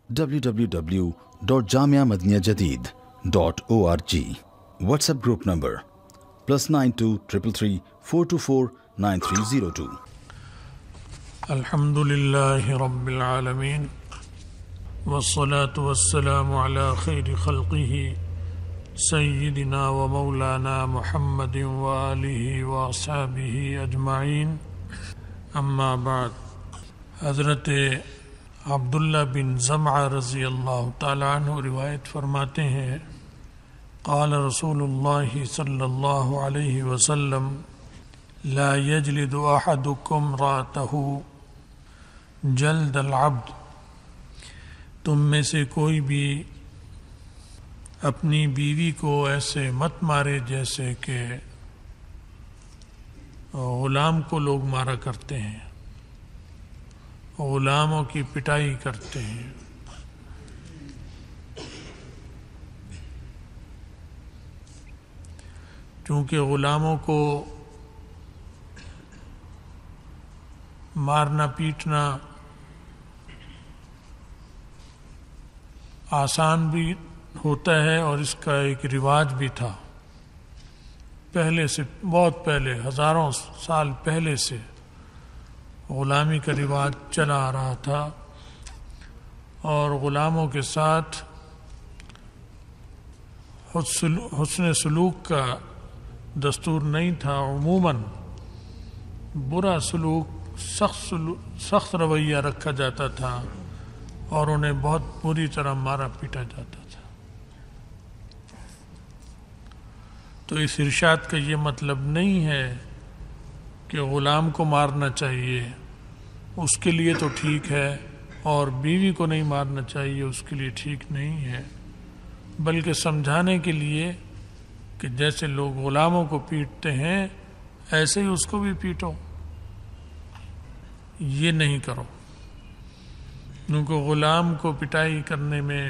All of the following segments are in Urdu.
www.jamiamadiniyajadid.org. WhatsApp group number +92 333 424 9302. الحمدللہ رب العالمین والصلاة والسلام على خیر خلقہ سیدنا و مولانا محمد وآلہ واصحابہ اجمعین. اما بعد. حضرت عبداللہ بن زمعہ رضی اللہ تعالی عنہ روایت فرماتے ہیں قال رسول اللہ صلی اللہ علیہ وسلم لا یجلد احدکم رأتہ جلد العبد. تم میں سے کوئی بھی اپنی بیوی کو ایسے مت مارے جیسے کہ غلام کو لوگ مارا کرتے ہیں، غلاموں کی پٹائی کرتے ہیں. چونکہ غلاموں کو مارنا پیٹنا آسان بھی ہوتا ہے اور اس کا ایک رواج بھی تھا پہلے سے، بہت پہلے، ہزاروں سال پہلے سے غلامی کا رواج چلا آ رہا تھا اور غلاموں کے ساتھ حسن سلوک کا دستور نہیں تھا. عموماً برا سلوک، سخت رویہ رکھا جاتا تھا اور انہیں بہت بری طرح مارا پیٹا جاتا تھا. تو اس ارشاد کا یہ مطلب نہیں ہے کہ غلام کو مارنا چاہیے، اس کے لیے تو ٹھیک ہے، اور بیوی کو نہیں مارنا چاہیے، اس کے لیے ٹھیک نہیں ہے، بلکہ سمجھانے کے لیے کہ جیسے لوگ غلاموں کو پیٹتے ہیں ایسے ہی اس کو بھی پیٹو، یہ نہیں کرو. کیونکہ غلام کو پٹائی کرنے میں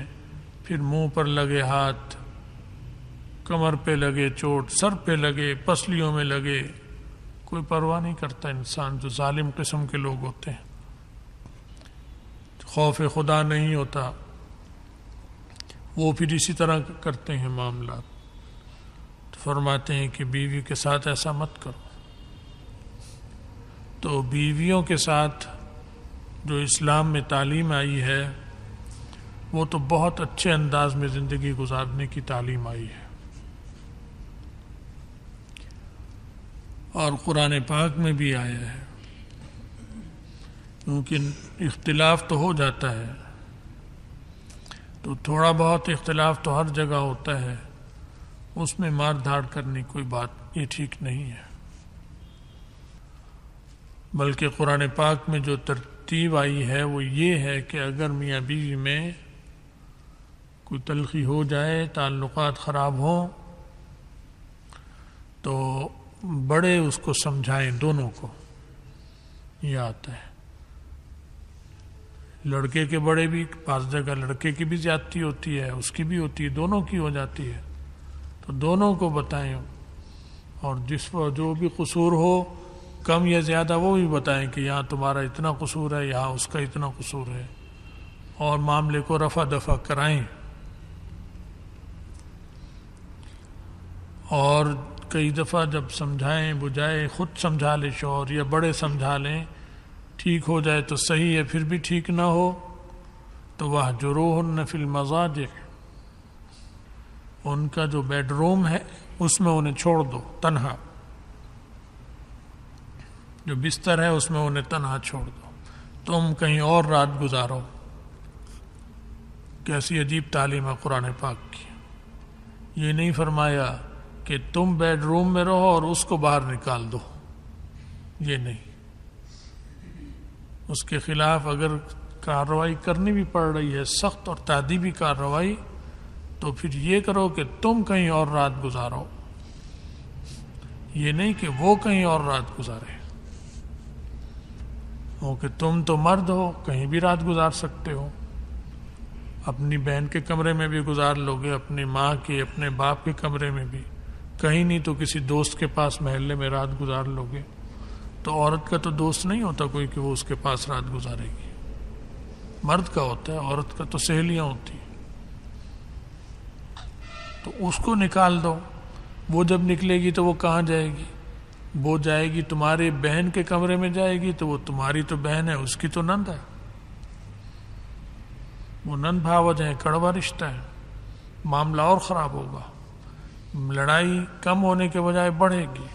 پھر منہ پر لگے ہاتھ، کمر پہ لگے چوٹ، سر پہ لگے، پسلیوں میں لگے، کوئی پرواہ نہیں کرتا انسان. جو ظالم قسم کے لوگ ہوتے ہیں، خوف خدا نہیں ہوتا، وہ پھر اسی طرح کرتے ہیں معاملات. تو فرماتے ہیں کہ بیوی کے ساتھ ایسا مت کرو. تو بیویوں کے ساتھ جو اسلام میں تعلیم آئی ہے وہ تو بہت اچھے انداز میں زندگی گزارنے کی تعلیم آئی ہے. اور قرآن پاک میں بھی آیا ہے. کیونکہ اختلاف تو ہو جاتا ہے، تو تھوڑا بہت اختلاف تو ہر جگہ ہوتا ہے، اس میں مار دھاڑ کرنی کوئی بات یہ ٹھیک نہیں ہے. بلکہ قرآن پاک میں جو ترتیب آئی ہے وہ یہ ہے کہ اگر میاں بیوی میں کوئی تلخی ہو جائے، تعلقات خراب ہوں، تو بڑے اس کو سمجھائیں، دونوں کو. یہ آتا ہے لڑکے کے بڑے بھی، بعض جگہ لڑکے کی بھی زیادتی ہوتی ہے، اس کی بھی ہوتی ہے، دونوں کی ہو جاتی ہے، تو دونوں کو بتائیں. اور جس پر جو بھی قصور ہو، کم یا زیادہ، وہ بھی بتائیں کہ یہاں تمہارا اتنا قصور ہے، یہاں اس کا اتنا قصور ہے، اور معاملے کو رفع دفع کرائیں. اور کئی دفعہ جب سمجھائیں بجھائیں، خود سمجھا لے شوہر یا بڑے سمجھا لیں، ٹھیک ہو جائے تو صحیح ہے، پھر بھی ٹھیک نہ ہو تو وَاهْجُرُوهُنَّ فِي الْمَضَاجِعِ، ان کا جو بیڈ روم ہے اس میں انہیں چھوڑ دو تنہا، جو بستر ہے اس میں انہیں تنہا چھوڑ دو، تم کہیں اور رات گزارو. کیسی عجیب تعلیم ہے قرآن پاک کی. یہ نہیں فرمایا کہ تم بیڈ روم میں رہو اور اس کو باہر نکال دو، یہ نہیں. اس کے خلاف اگر کارروائی کرنی بھی پڑ رہی ہے، سخت اور تادیبی کارروائی، تو پھر یہ کرو کہ تم کہیں اور رات گزارو، یہ نہیں کہ وہ کہیں اور رات گزارے. کہ تم تو مرد ہو، کہیں بھی رات گزار سکتے ہو، اپنی بہن کے کمرے میں بھی گزار لوگے، اپنی ماں کے، اپنے باپ کے کمرے میں بھی، کہیں نہیں تو کسی دوست کے پاس محلے میں رات گزار لوگے. تو عورت کا تو دوست نہیں ہوتا کوئی کہ وہ اس کے پاس رات گزارے گی. مرد کا ہوتا ہے، عورت کا تو سہیلیاں ہوتی ہیں. تو اس کو نکال دو. وہ جب نکلے گی تو وہ کہاں جائے گی؟ وہ جائے گی تمہارے بہن کے کمرے میں جائے گی. تو وہ تمہاری تو بہن ہے، اس کی تو نند ہے. وہ نند بھاوج ہے، کڑوا رشتہ ہے. معاملہ اور خراب ہوگا. لڑائی کم ہونے کے بجائے بڑھے گی.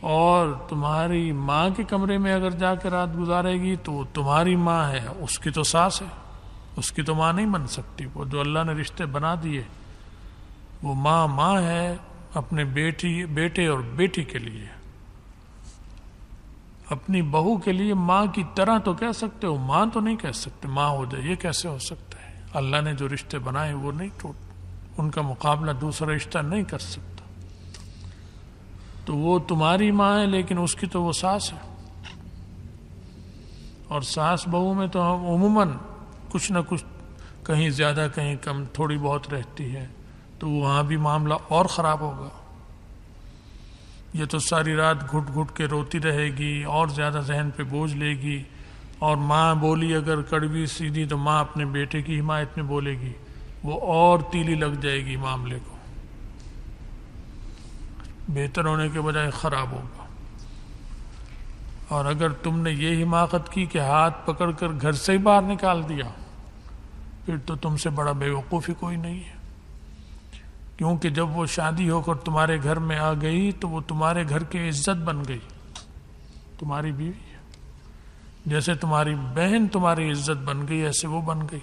اور تمہاری ماں کے کمرے میں اگر جا کے رات گزارے گی تو وہ تمہاری ماں ہے، اس کی تو ساس ہے، اس کی تو ماں نہیں بن سکتی. وہ جو اللہ نے رشتے بنا دیے، وہ ماں ہے اپنے بیٹے اور بیٹی کے لیے. اپنی بہو کے لیے ماں کی طرح تو کہہ سکتے ہو، ماں تو نہیں کہہ سکتے. ماں ہو جائے، یہ کیسے ہو سکتا ہے؟ اللہ نے جو رشتے بنائے وہ نہیں ان کا مقابلہ دوسرا رشتہ نہیں کر سکتا. تو وہ تمہاری ماں ہے، لیکن اس کی تو وہ ساس ہے. اور ساس بہو میں تو عموماً کچھ نہ کچھ کہیں زیادہ کہیں کم تھوڑی بہت رہتی ہے. تو وہاں بھی معاملہ اور خراب ہوگا. یہ تو ساری رات گھٹ گھٹ کے روتی رہے گی اور زیادہ ذہن پہ بوجھ لے گی. اور ماں بولی اگر کڑوی سیدھی تو ماں اپنے بیٹے کی حمایت میں بولے گی، وہ اور تیلی لگ جائے گی معاملے کو. بہتر ہونے کے بجائے خراب ہوگا. اور اگر تم نے یہ حماقت کی کہ ہاتھ پکڑ کر گھر سے ہی باہر نکال دیا، پھر تو تم سے بڑا بے وقوف ہی کوئی نہیں ہے. کیونکہ جب وہ شادی ہو کر تمہارے گھر میں آ گئی تو وہ تمہارے گھر کی عزت بن گئی، تمہاری بیوی ہے. جیسے تمہاری بہن تمہاری عزت بن گئی ایسے وہ بن گئی.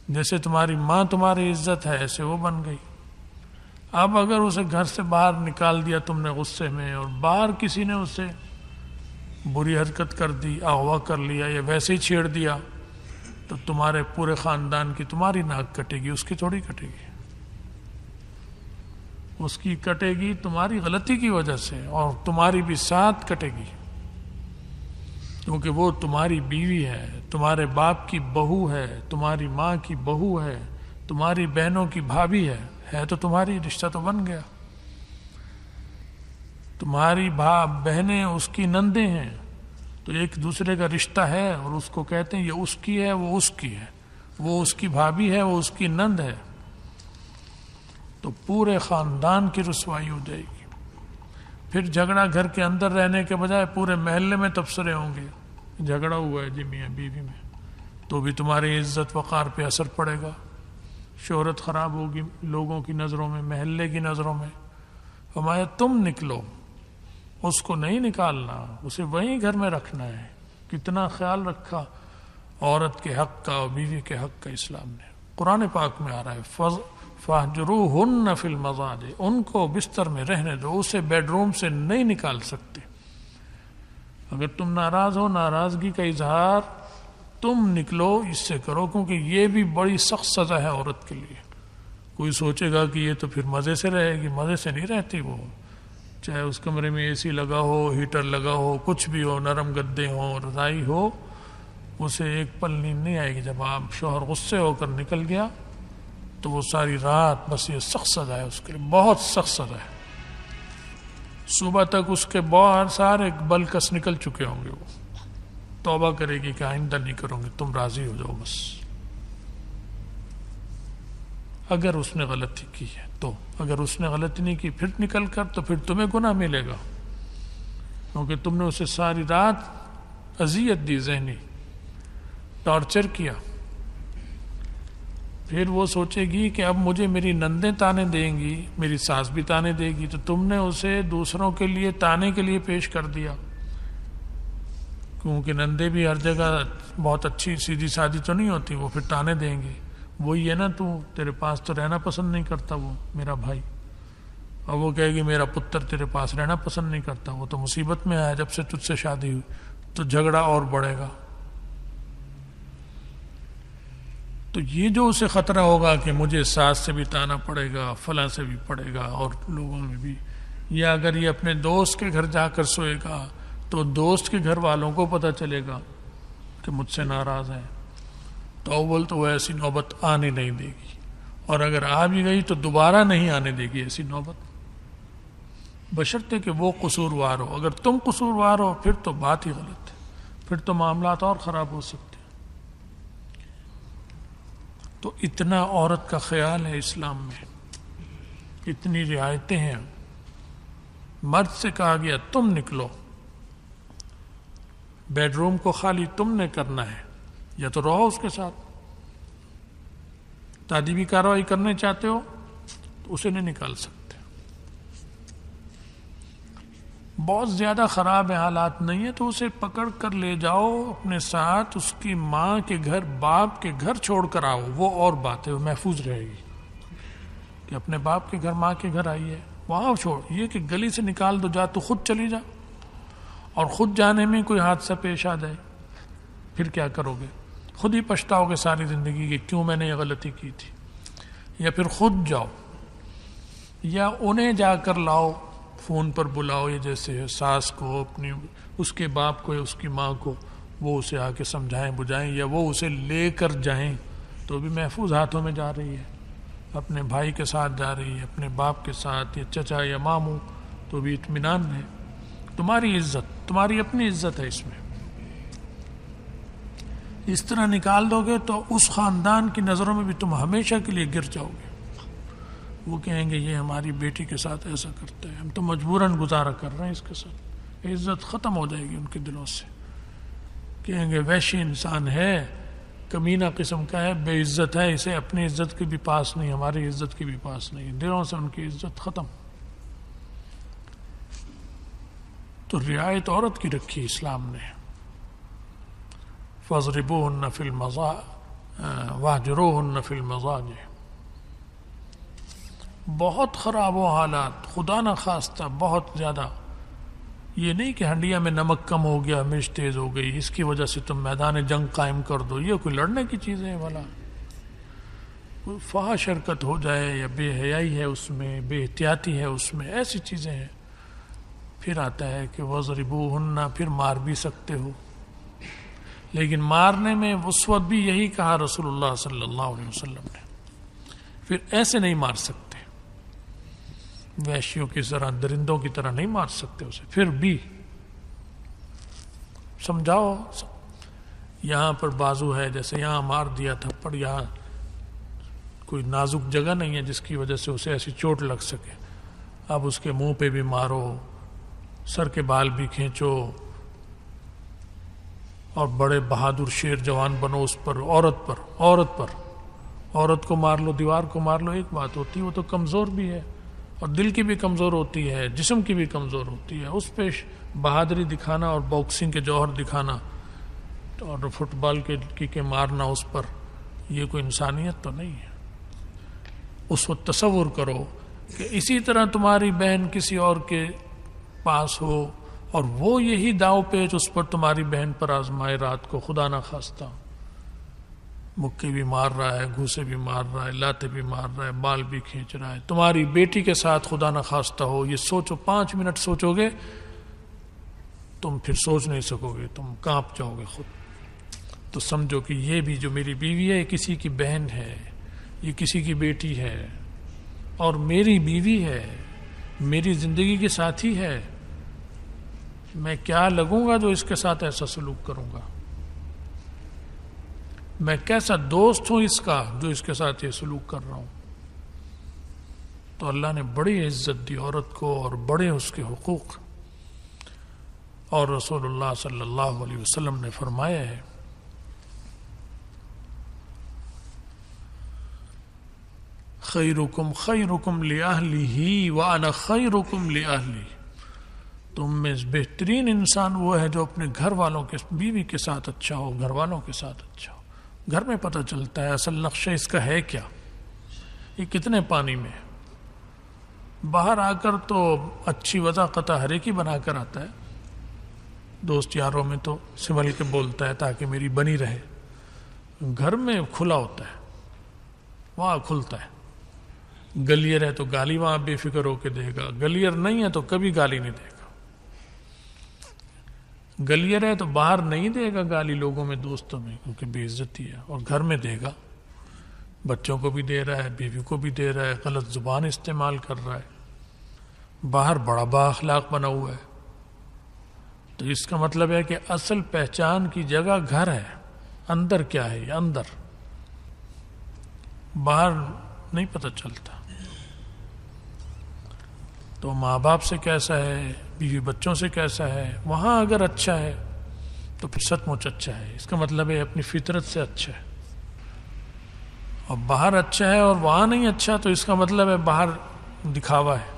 جیسے تمہاری ماں تمہاری عزت ہے ایسے وہ بن گئی. اب اگر اسے گھر سے باہر نکال دیا تم نے غصے میں، اور باہر کسی نے اسے بری حرکت کر دی، اغوا کر لیا یا ویسے ہی چھیڑ دیا، تو تمہارے پورے خاندان کی تمہاری ناک کٹے گی، اس کی تھوڑی کٹے گی. اس کی کٹے گی تمہاری غلطی کی وجہ سے، اور تمہاری بھی ساتھ کٹے گی. کیونکہ وہ تمہاری بیوی ہے، تمہارے باپ کی بہو ہے، تمہاری ماں کی بہو ہے، تمہاری بہنوں کی بھابھی ہے تو تمہاری رشتہ تو بن گیا. تمہاری بہنیں اس کی نندیں ہیں، تو ایک دوسرے کا رشتہ ہے. اور اس کو کہتے ہیں یہ اس کی ہے، وہ اس کی ہے، وہ اس کی بھابھی ہے، وہ اس کی نند ہے. تو پورے خاندان کی رسوائی ہو جائے گی. پھر جھگڑا گھر کے اندر رہنے کے بجائے پورے محلے میں تبصرے ہوں گے، جھگڑا ہوا ہے جی میاں بیوی میں. تو بھی تمہاری عزت وقار پہ اثر پڑے گا. شہرت خراب ہوگی لوگوں کی نظروں میں، محلے کی نظروں میں. فرمایا تم نکلو، اس کو نہیں نکالنا، اسے وہیں گھر میں رکھنا ہے. کتنا خیال رکھا عورت کے حق کا اور بیوی کے حق کا اسلام نے. قرآن پاک میں آ رہا ہے فَاهْجُرُوهُنَّ فِي الْمَضَاجِعِ، ان کو بستر میں رہنے دو، اسے بیڈ روم سے نہیں نکال سکتے. اگر تم ناراض ہو، ناراضگی کا اظہار تم نکلو اس سے کرو، کیونکہ یہ بھی بڑی سخت سزا ہے عورت کے لیے. کوئی سوچے گا کہ یہ تو پھر مزے سے رہے گی، مزے سے نہیں رہتی. وہ چاہے اس کمرے میں اے سی لگا ہو، ہیٹر لگا ہو، کچھ بھی ہو، نرم گدے ہوں، رضائی ہو، اسے ایک پل نیند نہیں آئے گی. جب آپ شوہر غصے ہو کر نکل گیا تو وہ ساری رات بس یہ سخت سزا ہے اس کے لیے، بہت سخت سزا ہے. صبح تک اس کے بہت سارے بلکس نکل چکے ہوں گے. وہ توبہ کرے گی کہ آئندہ نہیں کروں گی، تم راضی ہو جاؤ بس. اگر اس نے غلطی کی ہے تو، اگر اس نے غلطی نہیں کی پھر نکل کر، تو پھر تمہیں گناہ ملے گا، کیونکہ تم نے اسے ساری رات اذیت دی، ذہنی ٹارچر کیا. پھر وہ سوچے گی کہ اب مجھے میری نندیں تانے دیں گی، میری ساس بھی تانے دے گی. تو تم نے اسے دوسروں کے لیے تانے کے لیے پیش کر دیا، کیونکہ نندیں بھی ہر جگہ بہت اچھی سیدھی سادی تو نہیں ہوتی. وہ پھر تانے دیں گی، وہی ہے نا تیرے پاس تو رہنا پسند نہیں کرتا وہ میرا بھائی، اور وہ کہے گی میرا پتر تیرے پاس رہنا پسند نہیں کرتا، وہ تو مصیبت میں آیا جب سے تجھ سے شادی ہوئی. تو جھگڑا اور بڑھے گا. تو یہ جو اسے خطرہ ہوگا کہ مجھے ساس سے بھی تانا پڑے گا، فلاں سے بھی پڑے گا، اور لوگوں میں بھی، یا اگر یہ اپنے دوست کے گھر جا کر سوئے گا تو دوست کے گھر والوں کو پتہ چلے گا کہ مجھ سے ناراض ہے، تو اول تو وہ ایسی نوبت آنے نہیں دے گی. اور اگر آ بھی گئی تو دوبارہ نہیں آنے دے گی ایسی نوبت، بشرطے کہ وہ قصوروار ہو. اگر تم قصوروار ہو پھر تو بات ہی غلط ہے، پھر تو معاملات اور خراب ہو سکتے ہیں. تو اتنا عورت کا خیال ہے اسلام میں، اتنی رعایتیں ہیں. مرد سے کہا گیا تم نکلو، بیڈ روم کو خالی تم نے کرنا ہے، یا تو رہو اس کے ساتھ. تعدیبی کارروائی کرنے چاہتے ہو تو اسے نہیں نکال سکتے. بہت زیادہ خراب حالات نہیں ہے تو اسے پکڑ کر لے جاؤ اپنے ساتھ، اس کی ماں کے گھر، باپ کے گھر چھوڑ کر آؤ، وہ اور بات ہے، وہ محفوظ رہے گی کہ اپنے باپ کے گھر، ماں کے گھر آئی ہے، وہاں چھوڑ. یہ کہ گلی سے نکال دو، جا تو خود چلی جا، اور خود جانے میں کوئی حادثہ پیش آ جائے پھر کیا کرو گے؟ خود ہی پچھتاؤ گے ساری زندگی کہ کیوں میں نے یہ غلطی کی تھی. یا پھر خود جاؤ، یا انہیں جا کر لاؤ، فون پر بلاؤ، یہ جیسے ساس کو اپنی، اس کے باپ کو یا اس کی ماں کو، وہ اسے آ کے سمجھائیں بجھائیں، یا وہ اسے لے کر جائیں تو بھی محفوظ ہاتھوں میں جا رہی ہے. اپنے بھائی کے ساتھ جا رہی ہے، اپنے باپ کے ساتھ، یا چچا یا ماموں، تو بھی اطمینان ہے. تمہاری عزت، تمہاری اپنی عزت ہے اس میں. اس طرح نکال دو گے تو اس خاندان کی نظروں میں بھی تم ہمیشہ کے لیے گر جاؤ گے. وہ کہیں گے یہ ہماری بیٹی کے ساتھ ایسا کرتا ہے، ہم تو مجبوراً گزارا کر رہے ہیں اس کے ساتھ. عزت ختم ہو جائے گی ان کے دلوں سے. کہیں گے وحشی انسان ہے، کمینہ قسم کا ہے، بے عزت ہے، اسے اپنی عزت کے بھی پاس نہیں، ہماری عزت کے بھی پاس نہیں. دلوں سے ان کی عزت ختم. تو رعایت عورت کی رکھی اسلام نے. فَاضْرِبُوهُنَّ فِي وَاهْجُرُوهُنَّ فِي الْمَضَاجِعِ. بہت خراب و حالات، خدا نہ خواستہ بہت زیادہ. یہ نہیں کہ ہنڈیا میں نمک کم ہو گیا، مرچ تیز ہو گئی، اس کی وجہ سے تم میدان جنگ قائم کر دو. یہ کوئی لڑنے کی چیز ہے بھلا؟ کوئی فحش حرکت ہو جائے، یا بے حیائی ہے اس میں، بے احتیاطی ہے اس میں، ایسی چیزیں ہیں. پھر آتا ہے کہ وَضْرِبُوهُنَّ، پھر مار بھی سکتے ہو. لیکن مارنے میں اس وقت بھی یہی کہا رسول اللہ صلی اللہ علیہ وسلم نے. پھر ایسے نہیں مار سکتے، وحشیوں کی طرح، درندوں کی طرح نہیں مار سکتے اسے. پھر بھی سمجھاؤ، یہاں پر بازو ہے، جیسے یہاں مار دیا تھپڑ، یہاں کوئی نازک جگہ نہیں ہے جس کی وجہ سے اسے ایسی چوٹ لگ سکے. اب اس کے منہ پہ بھی مارو، سر کے بال بھی کھینچو، اور بڑے بہادر شیر جوان بنو اس پر. عورت کو مار لو، دیوار کو مار لو، ایک بات ہوتی ہے، وہ تو کمزور بھی ہے، اور دل کی بھی کمزور ہوتی ہے، جسم کی بھی کمزور ہوتی ہے. اس پہ بہادری دکھانا اور باکسنگ کے جوہر دکھانا اور فٹ بال کے مارنا اس پر، یہ کوئی انسانیت تو نہیں ہے. اس وقت تصور کرو کہ اسی طرح تمہاری بہن کسی اور کے پاس ہو، اور وہ یہی داؤ پیچ اس پر تمہاری بہن پر آزمائے، رات کو خدا نہ خواستہ مکے بھی مار رہا ہے، گھوسے بھی مار رہا ہے، لاتے بھی مار رہا ہے، بال بھی کھینچ رہا ہے، تمہاری بیٹی کے ساتھ خدا نہ خواستہ ہو. یہ سوچو، 5 منٹ سوچو گے تم، پھر سوچ نہیں سکو گے، تم کانپ جاؤ گے خود. تو سمجھو کہ یہ بھی جو میری بیوی ہے، یہ کسی کی بہن ہے، یہ کسی کی بیٹی ہے، اور میری بیوی ہے، میری زندگی کی ساتھی ہے. میں کیا لگوں گا جو اس کے ساتھ ایسا سلوک کروں گا؟ میں کیسا دوست ہوں اس کا جو اس کے ساتھ یہ سلوک کر رہا ہوں؟ تو اللہ نے بڑی عزت دی عورت کو، اور بڑے اس کے حقوق. اور رسول اللہ صلی اللہ علیہ وسلم نے فرمایا ہے خیرکم خیرکم لأہلہ وأنا خیرکم لأہلی. تم میں بہترین انسان وہ ہے جو اپنے گھر والوں کے، بیوی کے ساتھ اچھا ہو، گھر والوں کے ساتھ اچھا ہو. گھر میں پتہ چلتا ہے اصل نقشہ اس کا ہے کیا، یہ کتنے پانی میں. باہر آ کر تو اچھی وضاحت ہر ایک ہی بنا کر آتا ہے، دوست یاروں میں تو سنبھل کے بولتا ہے تاکہ میری بنی رہے. گھر میں کھلا ہوتا ہے، وہاں کھلتا ہے. گلیئر ہے تو گالی وہاں بے فکر ہو کے دے گا، گلیئر نہیں ہے تو کبھی گالی نہیں دے گا. گلیئر ہے تو باہر نہیں دے گا گالی لوگوں میں، دوستوں میں، کیونکہ بے عزتی ہے. اور گھر میں دے گا، بچوں کو بھی دے رہا ہے، بیوی کو بھی دے رہا ہے، غلط زبان استعمال کر رہا ہے. باہر بڑا با اخلاق بنا ہوا ہے. تو اس کا مطلب ہے کہ اصل پہچان کی جگہ گھر ہے. اندر کیا ہے؟ یہ اندر باہر نہیں پتہ چلتا. تو ماں باپ سے کیسا ہے، بیوی بچوں سے کیسا ہے، وہاں اگر اچھا ہے تو پھر سچ مچ اچھا ہے. اس کا مطلب ہے اپنی فطرت سے اچھا ہے. اور باہر اچھا ہے اور وہاں نہیں اچھا تو اس کا مطلب ہے باہر دکھاوا ہے،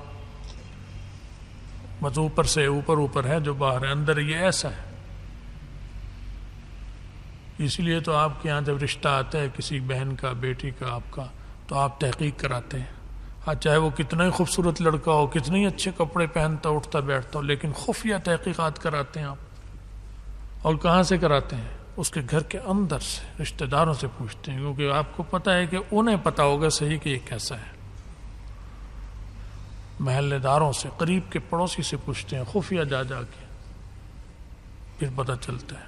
بس اوپر سے اوپر ہے جو باہر ہے، اندر یہ ایسا ہے. اس لیے تو آپ کے یہاں جب رشتہ آتا ہے کسی بہن کا، بیٹی کا، آپ کا، تو آپ تحقیق کراتے ہیں. ہاں چاہے وہ کتنا ہی خوبصورت لڑکا ہو، کتنے ہی اچھے کپڑے پہنتا اٹھتا بیٹھتا ہو، لیکن خفیہ تحقیقات کراتے ہیں آپ. اور کہاں سے کراتے ہیں؟ اس کے گھر کے اندر سے، رشتہ داروں سے پوچھتے ہیں، کیونکہ آپ کو پتہ ہے کہ انہیں پتہ ہوگا صحیح کہ یہ کیسا ہے. محلے داروں سے، قریب کے پڑوسی سے پوچھتے ہیں، خفیہ جا کے پھر پتہ چلتا ہے.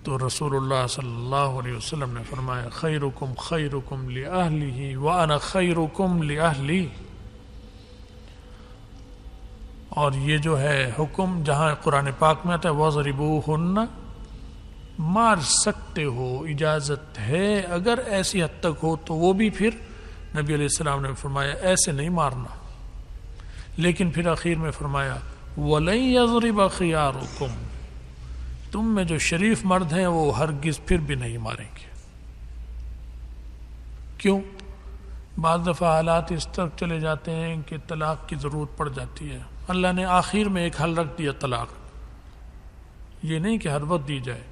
تو رسول اللہ صلی اللہ علیہ وسلم نے فرمایا خیرکم خیرکم لأہلہ وانا خیرکم لأہلی. اور یہ جو ہے حکم جہاں قرآن پاک میں آتا ہے وَضْرِبُوهُنَّ، مار سکتے ہو، اجازت ہے اگر ایسی حد تک ہو تو وہ بھی پھر نبی علیہ السلام نے فرمایا ایسے نہیں مارنا. لیکن پھر آخر میں فرمایا وَلَن يَضْرِبَ خِيَارُكُمْ، تم میں جو شریف مرد ہیں وہ ہرگز پھر بھی نہیں ماریں گے. کیوں؟ بعض دفعہ حالات اس طرح چلے جاتے ہیں کہ طلاق کی ضرورت پڑ جاتی ہے. اللہ نے آخر میں ایک حل رکھ دیا طلاق، یہ نہیں کہ ہر وقت دی جائے.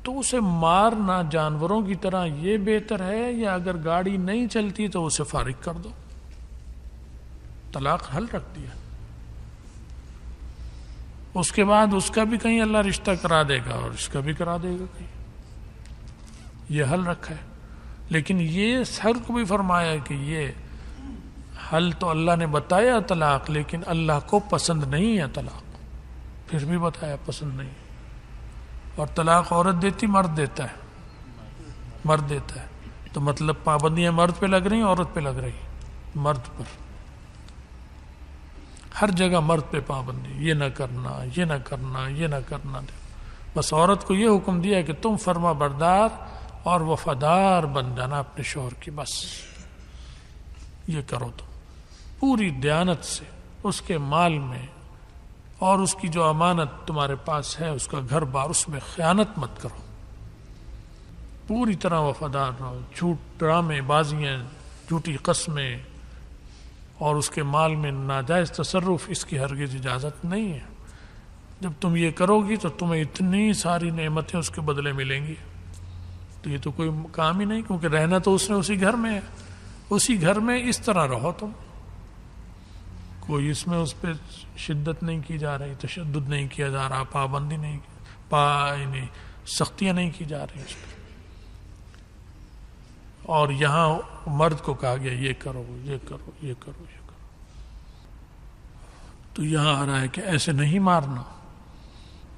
تو اسے مارنا جانوروں کی طرح یہ بہتر ہے، یا اگر گاڑی نہیں چلتی تو اسے فارغ کر دو. طلاق حل رکھ دیا. اس کے بعد اس کا بھی کہیں اللہ رشتہ کرا دے گا اور اس کا بھی کرا دے گا کہیں، یہ حل رکھا ہے. لیکن یہ سر کو بھی فرمایا کہ یہ حل تو اللہ نے بتایا طلاق، لیکن اللہ کو پسند نہیں ہے طلاق. پھر بھی بتایا پسند نہیں. اور طلاق عورت دیتی، مرد دیتا ہے، مرد دیتا ہے. تو مطلب پابندیاں مرد پہ لگ رہی ہیں، عورت پہ لگ رہی ہیں. مرد پر ہر جگہ مرد پہ پابندی، یہ نہ کرنا، یہ نہ کرنا، یہ نہ کرنا. بس عورت کو یہ حکم دیا کہ تم فرما بردار اور وفادار بن جانا اپنے شوہر کی، بس یہ کرو. تو پوری دیانت سے اس کے مال میں اور اس کی جو امانت تمہارے پاس ہے، اس کا گھر بار، اس میں خیانت مت کرو. پوری طرح وفادار رہو. جھوٹ، ڈرامے بازیاں، جھوٹی قسمیں اور اس کے مال میں ناجائز تصرف، اس کی ہرگز اجازت نہیں ہے. جب تم یہ کرو گی تو تمہیں اتنی ساری نعمتیں اس کے بدلے ملیں گی. تو یہ تو کوئی کام ہی نہیں، کیونکہ رہنا تو اس نے اسی گھر میں ہے. اسی گھر میں اس طرح رہو تم. کوئی اس میں اس پہ شدت نہیں کی جا رہی، تشدد نہیں کیا جا رہا، پابندی نہیں، سختیاں نہیں کی جا رہی اس پہ. اور یہاں مرد کو کہا گیا یہ کرو، یہ کرو، یہ کرو، یہ کرو. تو یہاں آ رہا ہے کہ ایسے نہیں مارنا،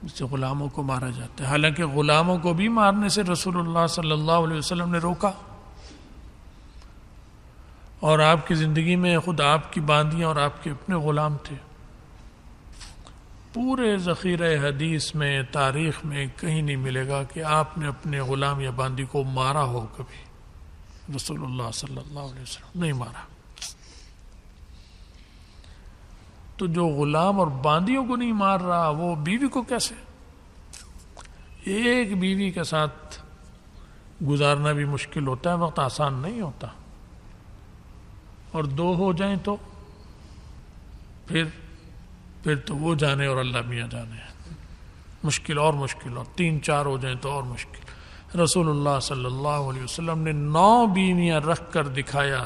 اس سے غلاموں کو مارا جاتا ہے. حالانکہ غلاموں کو بھی مارنے سے رسول اللہ صلی اللہ علیہ وسلم نے روکا. اور آپ کی زندگی میں خود آپ کی باندیاں اور آپ کے اپنے غلام تھے. پورے ذخیرہ حدیث میں، تاریخ میں کہیں نہیں ملے گا کہ آپ نے اپنے غلام یا باندی کو مارا ہو. کبھی رسول اللہ صلی اللہ علیہ وسلم نہیں مارا. تو جو غلام اور باندیوں کو نہیں مار رہا، وہ بیوی کو کیسے؟ ایک بیوی کے ساتھ گزارنا بھی مشکل ہوتا ہے، وقت آسان نہیں ہوتا. اور دو ہو جائیں تو پھر تو وہ جانے اور اللہ میاں جانے. مشکل اور مشکل، اور 3-4 ہو جائیں تو اور مشکل. رسول اللہ صلی اللہ علیہ وسلم نے 9 بیویاں رکھ کر دکھایا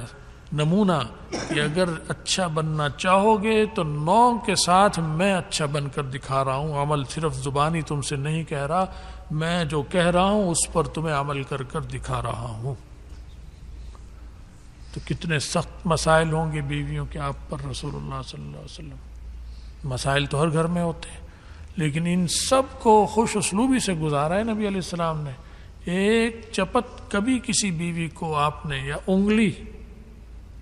نمونہ کہ اگر اچھا بننا چاہو گے تو 9 کے ساتھ میں اچھا بن کر دکھا رہا ہوں. عمل صرف زبانی تم سے نہیں کہہ رہا، میں جو کہہ رہا ہوں اس پر تمہیں عمل کر کر دکھا رہا ہوں. تو کتنے سخت مسائل ہوں گے بیویوں کے آپ پر رسول اللہ صلی اللہ علیہ وسلم. مسائل تو ہر گھر میں ہوتے ہیں، لیکن ان سب کو خوش اسلوبی سے گزارا ہے نبی علیہ السلام نے. ایک چپت کبھی کسی بیوی کو آپ نے یا انگلی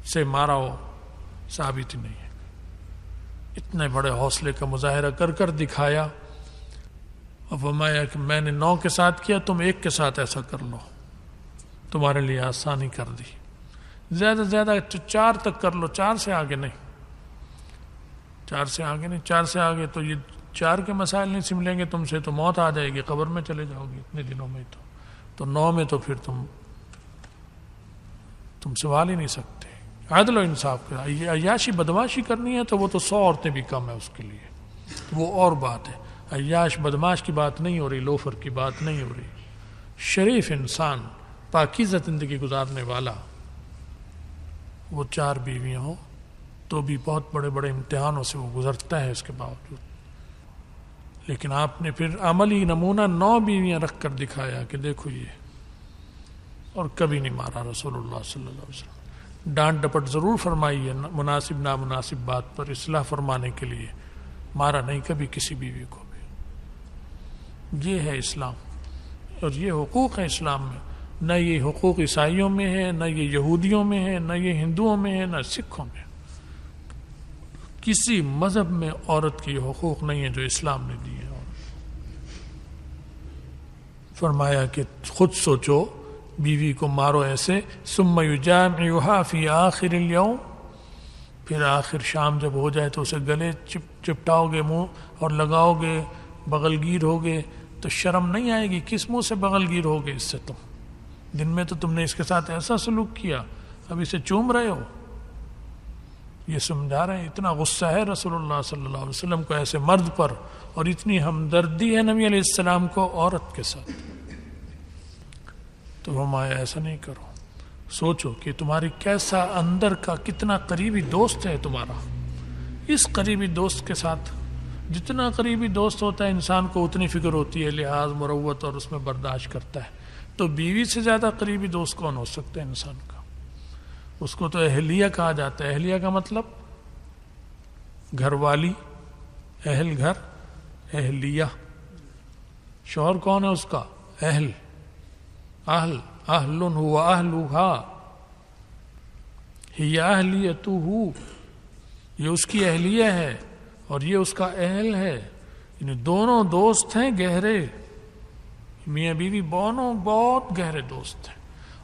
سے مارا ہو ثابت ہی نہیں ہے. اتنے بڑے حوصلے کا مظاہرہ کر کر دکھایا. اور فرمایا کہ میں نے 9 کے ساتھ کیا، تم 1 کے ساتھ ایسا کر لو، تمہارے لیے آسانی کر دی. زیادہ سے زیادہ 4 تک کر لو، 4 سے آگے نہیں، 4 سے آگے نہیں. 4 سے آگے تو یہ 4 کے مسائل نہیں سملیں گے تم سے، تو موت آ جائے گی، قبر میں چلے جاؤ گے اتنے دنوں میں. تو 9 میں تو پھر تم سوال ہی نہیں سکتے. عدل و انصاف کا. عیاشی بدماشی کرنی ہے تو وہ تو 100 عورتیں بھی کم ہے اس کے لیے، وہ اور بات ہے. عیاش بدماش کی بات نہیں ہو رہی، لوفر کی بات نہیں ہو رہی. شریف انسان، پاکیزہ زندگی گزارنے والا، وہ 4 بیویاں ہوں تو بھی بہت بڑے بڑے امتحانوں سے وہ گزرتا ہے اس کے باوجود. لیکن آپ نے پھر عملی نمونہ 9 بیویاں رکھ کر دکھایا کہ دیکھو یہ، اور کبھی نہیں مارا رسول اللہ صلی اللہ علیہ وسلم. ڈانٹ ڈپٹ ضرور فرمائی ہے مناسب نامناسب بات پر اصلاح فرمانے کے لیے، مارا نہیں کبھی کسی بیوی کو بھی. یہ ہے اسلام، اور یہ حقوق ہے اسلام میں. نہ یہ حقوق عیسائیوں میں ہے، نہ یہ یہودیوں میں ہے، نہ یہ ہندوؤں میں ہے، نہ سکھوں میں. کسی مذہب میں عورت کی حقوق نہیں ہے جو اسلام نے دی ہے. فرمایا کہ خود سوچو، بیوی کو مارو ایسے، ثم یجامعها فی آخر الیوم، پھر آخر شام جب ہو جائے تو اسے گلے چپٹاؤ گے منہ اور لگاؤ گے، بغل گیر ہوگے، تو شرم نہیں آئے گی؟ کس منہ سے بغل گیر ہوگے اس سے؟ تم دن میں تو تم نے اس کے ساتھ ایسا سلوک کیا، اب اسے چوم رہے ہو. یہ سمجھا رہے ہیں. اتنا غصہ ہے رسول اللہ صلی اللہ علیہ وسلم کو ایسے مرد پر، اور اتنی ہمدردی ہے نبی علیہ السلام کو عورت کے ساتھ. تو فرمایا ایسا نہیں کرو. سوچو کہ تمہاری کیسا اندر کا کتنا قریبی دوست ہے تمہارا. اس قریبی دوست کے ساتھ، جتنا قریبی دوست ہوتا ہے انسان کو اتنی فکر ہوتی ہے، لحاظ، مروت، اور اس میں برداشت کرتا ہے. تو بیوی سے زیادہ قریبی دوست کون ہو سکتا ہے انسان کا؟ اس کو تو اہلیہ کہا جاتا ہے. اہلیہ کا مطلب گھر والی، اہل گھر، اہلیہ. شوہر کون ہے اس کا؟ اہل. اہل، اہل ہوا اہلھا، ہی اہلیتہ، یہ اس کی اہلیہ ہے اور یہ اس کا اہل ہے. یعنی دونوں دوست ہیں گہرے، میاں بیوی دونوں بہت گہرے دوست ہیں،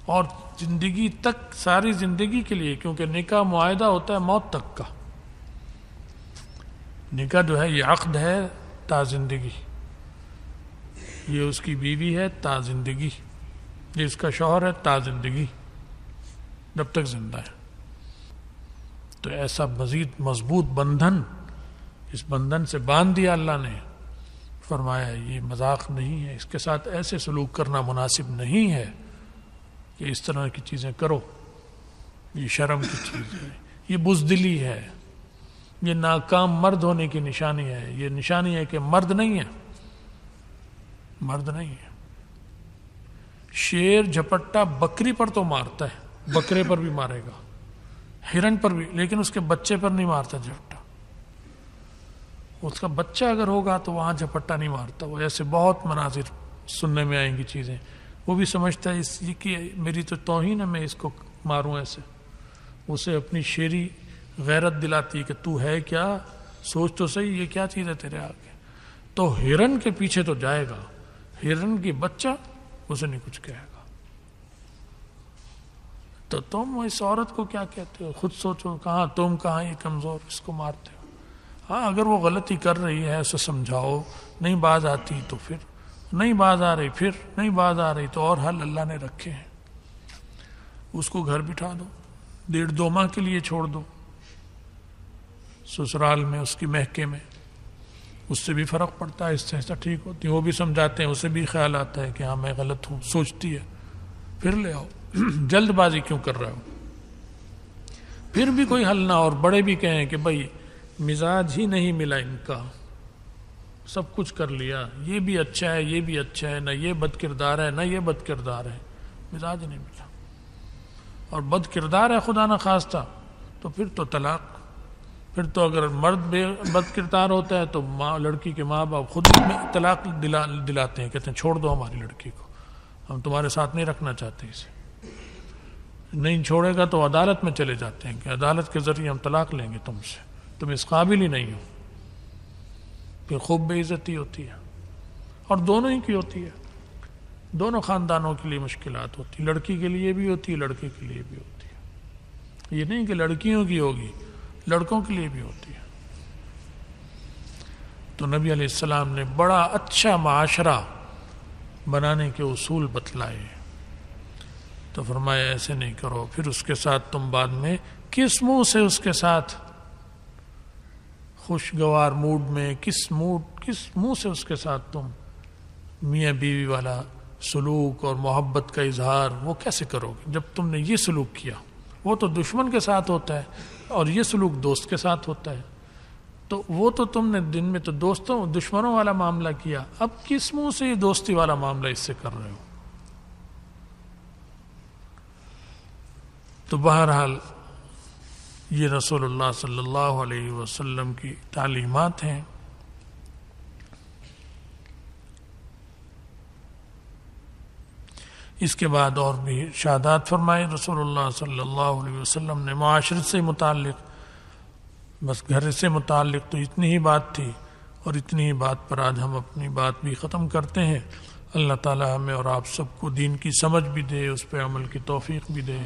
اور زندگی تک، ساری زندگی کے لیے، کیونکہ نکاح معاہدہ ہوتا ہے موت تک کا. نکاح جو ہے یہ عقد ہے تا زندگی. یہ اس کی بیوی ہے تا زندگی، یہ اس کا شوہر ہے تا زندگی، جب تک زندہ ہے. تو ایسا مزید مضبوط بندھن، اس بندھن سے باندھ دیا اللہ نے. فرمایا یہ مذاق نہیں ہے، اس کے ساتھ ایسے سلوک کرنا مناسب نہیں ہے کہ اس طرح کی چیزیں کرو. یہ شرم کی چیز ہے، یہ بزدلی ہے، یہ ناکام مرد ہونے کی نشانی ہے. یہ نشانی ہے کہ مرد نہیں ہے، مرد نہیں ہے. شیر جھپٹا بکری پر تو مارتا ہے، بکرے پر بھی مارے گا، ہرن پر بھی، لیکن اس کے بچے پر نہیں مارتا جھپٹا. اس کا بچہ اگر ہوگا تو وہاں جھپٹا نہیں مارتا. وہ ایسے بہت مناظر سننے میں آئیں گی چیزیں. وہ بھی سمجھتا ہے اس کی میری تو توہین ہے، میں اس کو ماروں ایسے. اسے اپنی شیری غیرت دلاتی کہ تو ہے کیا، سوچ تو صحیح یہ کیا چیز ہے تیرے آگے. تو ہرن کے پیچھے تو جائے گا، ہرن کی بچہ اسے نہیں کچھ کہے گا. تو تم اس عورت کو کیا کہتے ہو؟ خود سوچو، کہاں تم، کہاں یہ کمزور، اس کو مارتے ہو. ہاں اگر وہ غلطی کر رہی ہے اسے سمجھاؤ، نہیں باز آتی تو پھر نہیں باز آ رہی، پھر نہیں باز آ رہی تو اور حل اللہ نے رکھے ہیں. اس کو گھر بٹھا دو، 1.5-2 ماہ کے لیے چھوڑ دو سسرال میں، اس کی مہکے میں. اس سے بھی فرق پڑتا ہے، اس سے ایسا ٹھیک ہوتی ہے. وہ بھی سمجھاتے ہیں، اسے بھی خیال آتا ہے کہ ہاں میں غلط ہوں، سوچتی ہے. پھر لے آؤ. جلد بازی کیوں کر رہے ہو؟ پھر بھی کوئی حل نہ، اور بڑے بھی کہیں کہ بھائی مزاج ہی نہیں ملا ان کا، سب کچھ کر لیا، یہ بھی اچھا ہے، یہ بھی اچھا ہے، نہ یہ بد کردار ہے، نہ یہ بد کردار ہے، مزاج نہیں ملا، اور بد کردار ہے خدا نہ خواستہ، تو پھر تو طلاق. پھر تو اگر مرد بد کردار ہوتا ہے تو لڑکی کے ماں باپ خود طلاق دلاتے ہیں، کہتے ہیں چھوڑ دو ہماری لڑکی کو، ہم تمہارے ساتھ نہیں رکھنا چاہتے اسے. نہیں چھوڑے گا تو عدالت میں چلے جاتے ہیں کہ عدالت کے ذریعے ہم طلاق لیں گے تم سے، تم اس قابل ہی نہیں ہو. پھر خوب بے عزتی ہوتی ہے. اور دونوں ہی کی ہوتی ہے، دونوں خاندانوں کے لیے مشکلات ہوتی، لڑکی کے لیے بھی ہوتی ہے، لڑکے کے لیے بھی ہوتی ہے۔ یہ نہیں کہ لڑکیوں کی ہوگی، لڑکوں کے لیے بھی ہوتی ہے۔ تو نبی علیہ السلام نے بڑا اچھا معاشرہ بنانے کے اصول بتلائے، تو فرمایا ایسے نہیں کرو، پھر اس کے ساتھ تم بعد میں کس منہ سے اس کے ساتھ خوشگوار موڈ میں، کس منہ سے اس کے ساتھ تم میاں بیوی والا سلوک اور محبت کا اظہار وہ کیسے کرو گے جب تم نے یہ سلوک کیا؟ وہ تو دشمن کے ساتھ ہوتا ہے اور یہ سلوک دوست کے ساتھ ہوتا ہے، تو وہ تو تم نے دن میں تو دشمنوں والا معاملہ کیا، اب کس منہ سے یہ دوستی والا معاملہ اس سے کر رہے ہو؟ تو بہرحال یہ رسول اللہ صلی اللہ علیہ وسلم کی تعلیمات ہیں۔ اس کے بعد اور بھی ارشادات فرمائے رسول اللہ صلی اللہ علیہ وسلم نے معاشرت سے متعلق، بس گھر سے متعلق تو اتنی ہی بات تھی، اور اتنی ہی بات پر آج ہم اپنی بات بھی ختم کرتے ہیں۔ اللہ تعالی ہمیں اور آپ سب کو دین کی سمجھ بھی دے، اس پہ عمل کی توفیق بھی دے،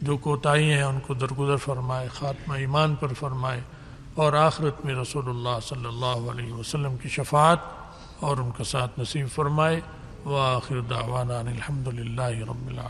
جو کوتاہی ہیں ان کو درگزر فرمائے، خاتمہ ایمان پر فرمائے، اور آخرت میں رسول اللہ صلی اللہ علیہ وسلم کی شفاعت اور ان کا ساتھ نصیب فرمائے۔ وآخر دعوانا الحمد للہ رب العالمین۔